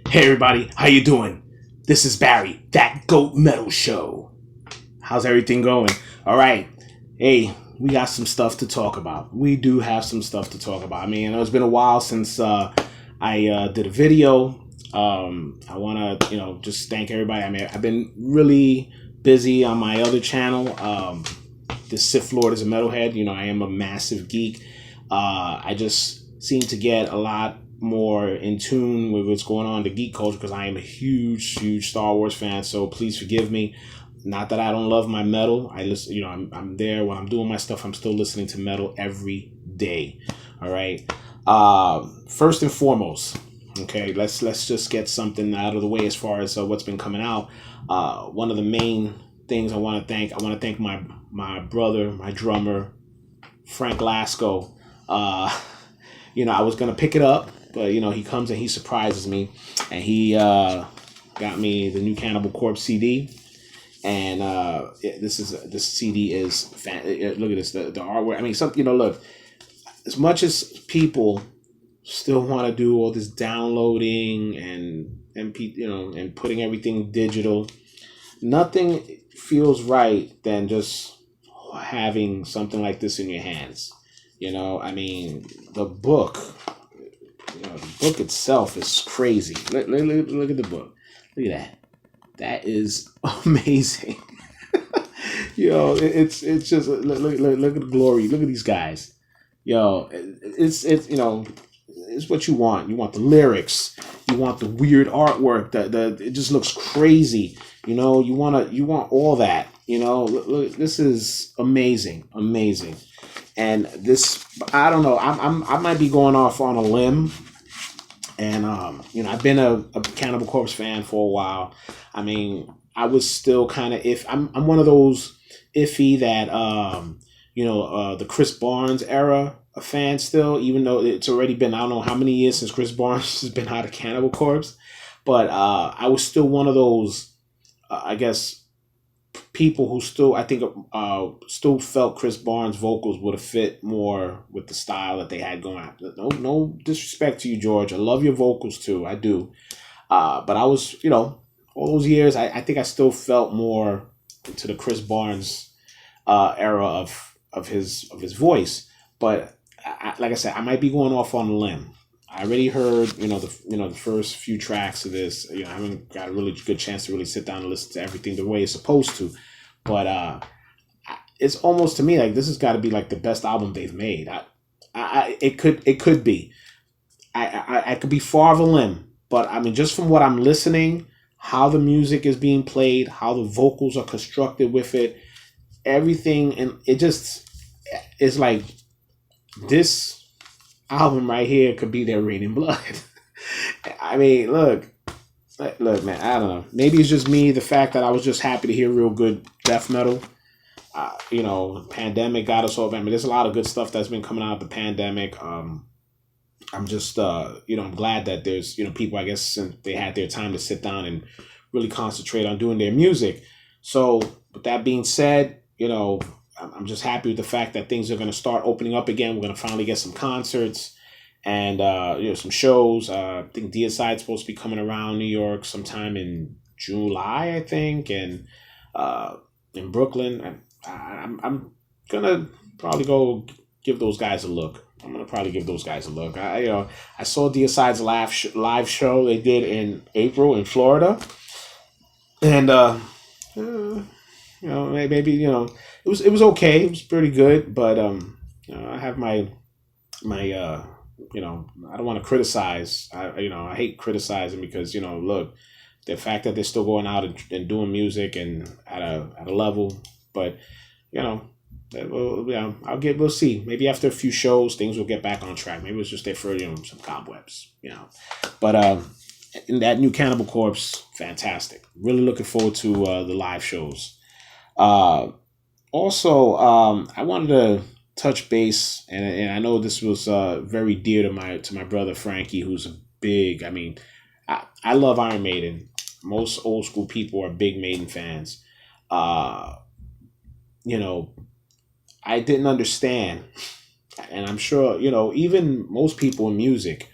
Hey everybody, how you doing? This is Barry, that Goat Metal Show. How's everything going? All right. Hey, we got some stuff to talk about. We do have some stuff to talk about. I mean, it's been a while since I did a video. I want to, just thank everybody. I mean, I've been really busy on my other channel. The Sith Lord is a metalhead. I am a massive geek. I just seem to get a lot more in tune with what's going on in the geek culture because I am a huge Star Wars fan. So please forgive me. Not that I don't love my metal. I listen. I'm there when I'm doing my stuff. I'm still listening to metal every day. All right. First and foremost, okay. Let's just get something out of the way as far as what's been coming out. One of the main things I want to thank my brother, my drummer, Frank Lasco. I was gonna pick it up, but he comes and he surprises me, and he got me the new Cannibal Corpse CD, and this CD is look at this, the artwork. I mean, look, as much as people still want to do all this downloading and putting everything digital, nothing feels right than just having something like this in your hands. I mean, the book itself is crazy. Look at the book. Look at that. That is amazing. It's just look at the glory. Look at these guys. It's what you want. You want the lyrics. You want the weird artwork. It just looks crazy. You want all that. Look, this is amazing. And this, I don't know. I might be going off on a limb. And I've been a Cannibal Corpse fan for a while. I mean, I was still kind of I'm one of those iffy that the Chris Barnes era a fan still, even though it's already been I don't know how many years since Chris Barnes has been out of Cannibal Corpse, but I was still one of those I guess people who still I think still felt Chris Barnes' vocals would have fit more with the style that they had going on. No disrespect to you, George. I love your vocals too. I do. But I was, all those years, I think I still felt more to the Chris Barnes era of his voice. But like I said, I might be going off on a limb. I already heard, the first few tracks of this. I haven't got a really good chance to really sit down and listen to everything the way it's supposed to. But it's almost to me like this has got to be like the best album they've made. It could be. I could be far of a limb, but I mean, just from what I'm listening, how the music is being played, how the vocals are constructed with it, everything, and it just is like this album right here could be their Raining Blood. I mean, look, man. I don't know. Maybe it's just me. The fact that I was just happy to hear real good death metal. Pandemic got us all. I mean, there's a lot of good stuff that's been coming out of the pandemic. I'm just, I'm glad that there's, people, I guess, since they had their time to sit down and really concentrate on doing their music. So, with that being said, I'm just happy with the fact that things are going to start opening up again. We're going to finally get some concerts and, some shows. I think Deicide's supposed to be coming around New York sometime in July, I think, and in Brooklyn. I'm going to probably go give those guys a look. I saw Deicide's live show they did in April in Florida, and maybe it was okay. It was pretty good, but I have my I don't want to criticize. I hate criticizing because look, the fact that they're still going out and doing music and at a level, but we'll see. Maybe after a few shows, things will get back on track. Maybe it's just there for some cobwebs, But in that new Cannibal Corpse, fantastic. Really looking forward to the live shows. Also, I wanted to touch base, and I know this was very dear to my brother Frankie, who's a big. I mean, I love Iron Maiden. Most old school people are big Maiden fans. I didn't understand, and I'm sure even most people in music,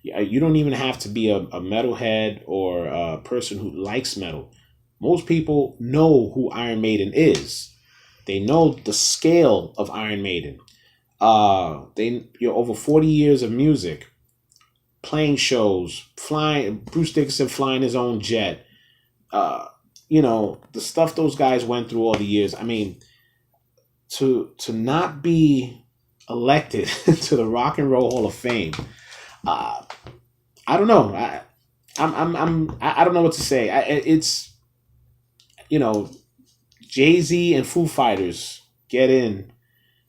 You don't even have to be a metalhead or a person who likes metal. Most people know who Iron Maiden is. They know the scale of Iron Maiden. They over 40 years of music, playing shows, flying. Bruce Dickinson flying his own jet. Uh, the stuff those guys went through all the years. I mean, to not be elected to the Rock and Roll Hall of Fame. Uh, I don't know. I don't know what to say. It's you know Jay-Z and Foo Fighters get in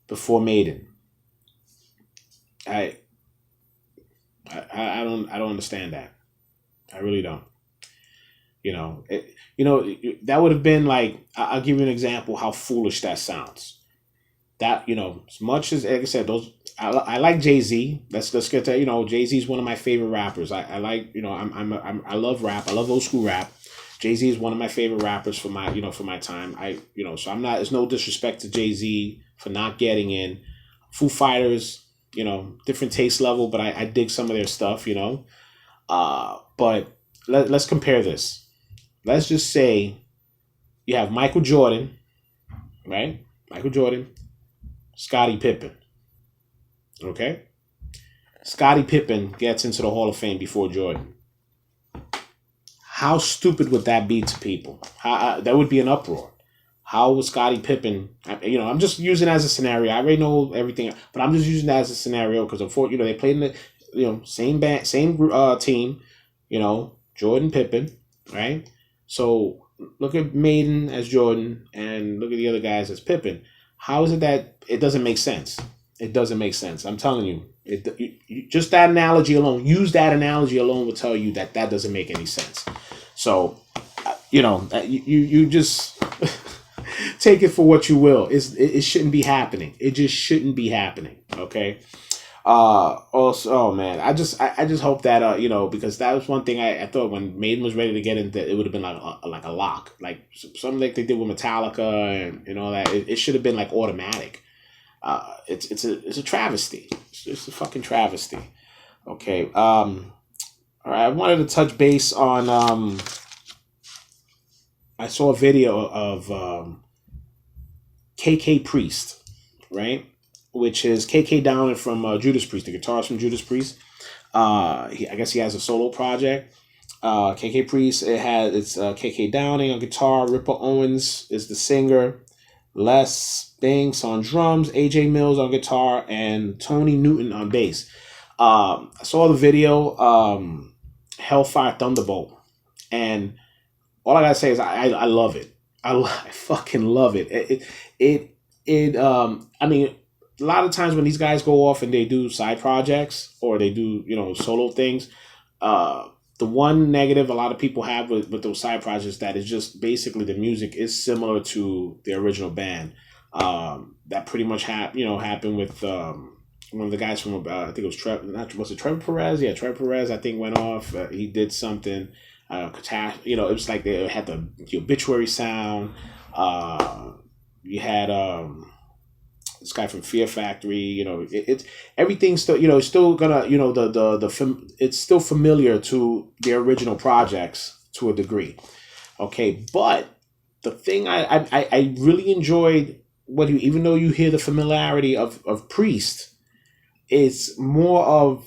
before Maiden. I I don't understand that. I really don't. That would have been like I'll give you an example how foolish that sounds. That as much as like I said, those I like Jay Z. Let's get to Jay Z is one of my favorite rappers. I like I love rap. I love old school rap. Jay Z is one of my favorite rappers for my time. So I'm not. There's no disrespect to Jay Z for not getting in. Foo Fighters, different taste level, but I dig some of their stuff. But let's compare this. Let's just say you have Michael Jordan, right? Michael Jordan, Scottie Pippen. Okay? Scottie Pippen gets into the Hall of Fame before Jordan. How stupid would that be to people? That would be an uproar. How was Scottie Pippen? I'm just using it as a scenario. I already know everything, but I'm just using that as a scenario because unfortunately, they played in the same band, same team. Jordan Pippen, right? So look at Maiden as Jordan and look at the other guys as Pippen. How is it that it doesn't make sense? It doesn't make sense. I'm telling you, just that analogy alone. Use that analogy alone will tell you that doesn't make any sense. So, you just take it for what you will. It shouldn't be happening. It just shouldn't be happening. Okay. Also, oh man, I just hope that because that was one thing I thought when Maiden was ready to get into it would have been like a lock, like something like they did with Metallica and all that. It should have been like automatic. It's a travesty. It's just a fucking travesty. Okay. All right. I wanted to touch base on. I saw a video of KK Priest, right? Which is KK Downing from Judas Priest, the guitarist from Judas Priest. I guess he has a solo project. KK Priest, it's KK Downing on guitar. Ripper Owens is the singer. Les Banks on drums. AJ Mills on guitar. And Tony Newton on bass. I saw the video, Hellfire Thunderbolt. And all I gotta say is I love it. I fucking love it. I mean, a lot of times when these guys go off and they do side projects or they do solo things, the one negative a lot of people have with those side projects that is just basically the music is similar to the original band. That pretty much happened with one of the guys from I think it was Trevor Perez? Yeah, Trevor Perez I think went off. He did something. It was like they had the obituary sound. You had this guy from Fear Factory. It's everything's still it's still gonna it's still familiar to the original projects to a degree. Okay, but the thing I really enjoyed even though you hear the familiarity of Priest, it's more of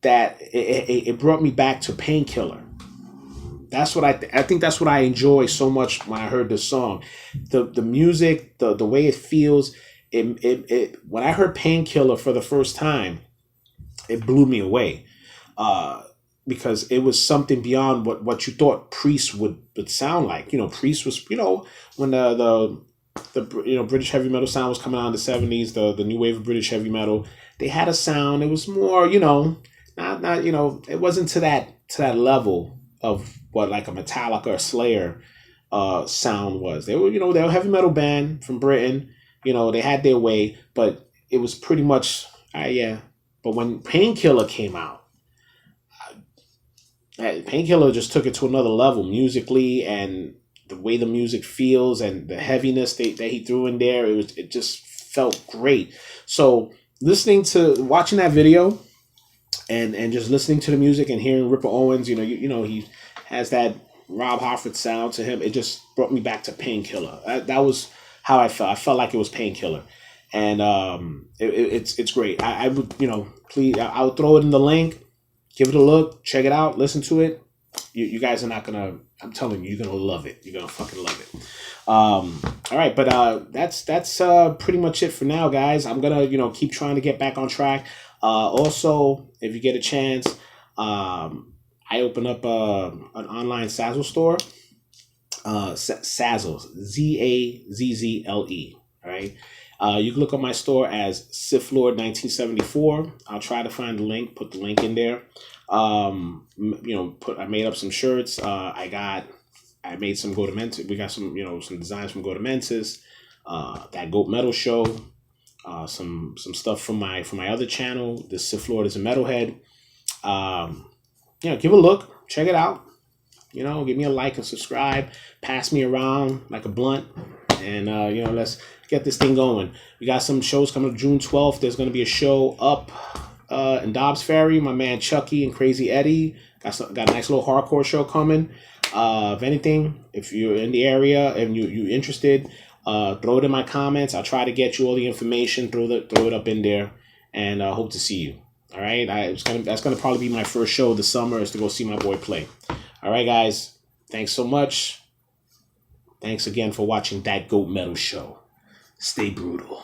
that it brought me back to Painkiller. That's what I think. That's what I enjoy so much when I heard this song, the music, the way it feels. It when I heard Painkiller for the first time, it blew me away, because it was something beyond what you thought Priest would sound like. Priest was when the British heavy metal sound was coming out in the 70s, the new wave of British heavy metal. They had a sound. It was more not it wasn't to that level of what like a Metallica or Slayer sound was. They were they were a heavy metal band from Britain. They had their way, but it was pretty much yeah. But when Painkiller came out, Painkiller just took it to another level musically, and the way the music feels and the heaviness that he threw in there. It just felt great. So watching that video, and just listening to the music and hearing Ripper Owens, you know he has that Rob Halford sound to him. It just brought me back to Painkiller. That was how I felt. I felt like it was Painkiller, and it's great. I would, please, I would throw it in the link. Give it a look, check it out, listen to it. You guys are not gonna. I'm telling you, you're gonna love it. You're gonna fucking love it. All right, but that's pretty much it for now, guys. I'm gonna keep trying to get back on track. Also, if you get a chance, I open up an online Zazzle store. Zazzle, Zazzle. All right. You can look up my store as Sith Lord 1974. I'll try to find the link, put the link in there. I made up some shirts. I made some Go to Mentis. We got some, some designs from Go to Mentis. That Goat Metal Show. Some stuff from my other channel. The Sith Lord is a Metalhead. Give a look, check it out. Give me a like and subscribe. Pass me around like a blunt, and let's get this thing going. We got some shows coming up June 12th. There's going to be a show up in Dobbs Ferry. My man Chucky and Crazy Eddie got a nice little hardcore show coming. If anything, if you're in the area and you're interested, throw it in my comments. I'll try to get you all the information. Throw it up in there, and hope to see you. All right, that's gonna probably be my first show of the summer, is to go see my boy play. All right, guys, thanks so much. Thanks again for watching That Goat Metal Show. Stay brutal.